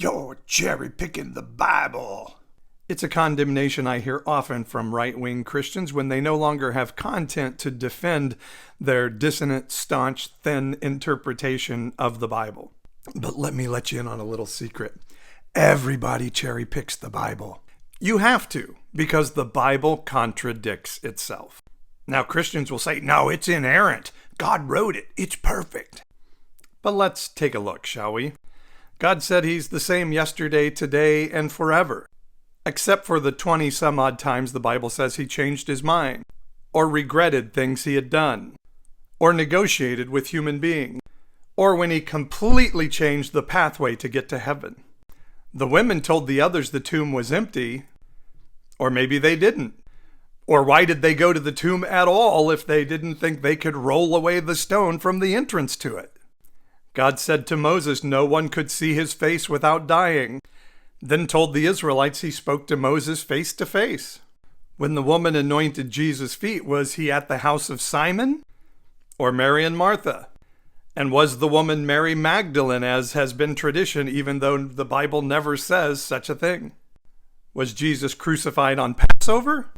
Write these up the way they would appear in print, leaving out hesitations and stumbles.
You're cherry picking the Bible. It's a condemnation I hear often from right-wing Christians when they no longer have content to defend their dissonant, staunch, thin interpretation of the Bible. But let me let you in on a little secret. Everybody cherry picks the Bible. You have to, because the Bible contradicts itself. Now, Christians will say, no, it's inerrant. God wrote it. It's perfect. But let's take a look, shall we? God said he's the same yesterday, today, and forever. Except for the 20-some-odd times the Bible says he changed his mind, or regretted things he had done, or negotiated with human beings, or when he completely changed the pathway to get to heaven. The women told the others the tomb was empty, or maybe they didn't. Or why did they go to the tomb at all if they didn't think they could roll away the stone from the entrance to it? God said to Moses no one could see his face without dying, then told the Israelites he spoke to Moses face to face. When the woman anointed Jesus' feet, was he at the house of Simon or Mary and Martha? And was the woman Mary Magdalene, as has been tradition, even though the Bible never says such a thing? Was Jesus crucified on Passover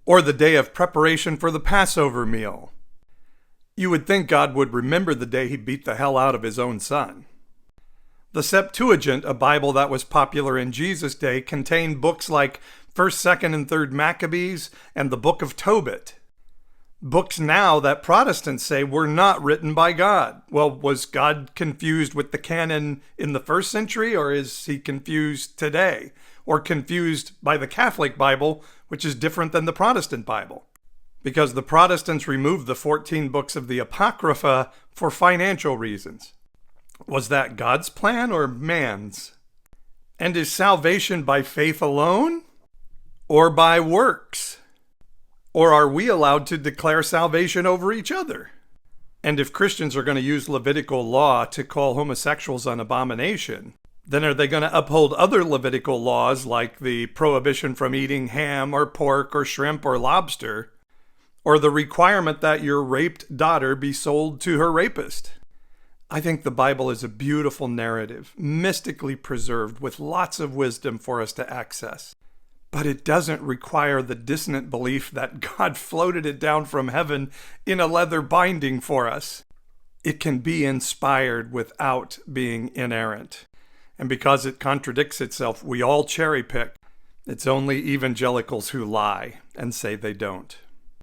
or the day of preparation for the Passover meal? You would think God would remember the day he beat the hell out of his own son. The Septuagint, a Bible that was popular in Jesus' day, contained books like 1st, 2nd, and 3rd Maccabees and the Book of Tobit. Books now that Protestants say were not written by God. Well, was God confused with the canon in the 1st century, or is he confused today? Or confused by the Catholic Bible, which is different than the Protestant Bible? Because the Protestants removed the 14 books of the Apocrypha for financial reasons. Was that God's plan or man's? And is salvation by faith alone or by works? Or are we allowed to declare salvation over each other? And if Christians are going to use Levitical law to call homosexuals an abomination, then are they going to uphold other Levitical laws like the prohibition from eating ham or pork or shrimp or lobster, or the requirement that your raped daughter be sold to her rapist? I think the Bible is a beautiful narrative, mystically preserved with lots of wisdom for us to access. But it doesn't require the dissonant belief that God floated it down from heaven in a leather binding for us. It can be inspired without being inerrant. And because it contradicts itself, we all cherry pick. It's only evangelicals who lie and say they don't.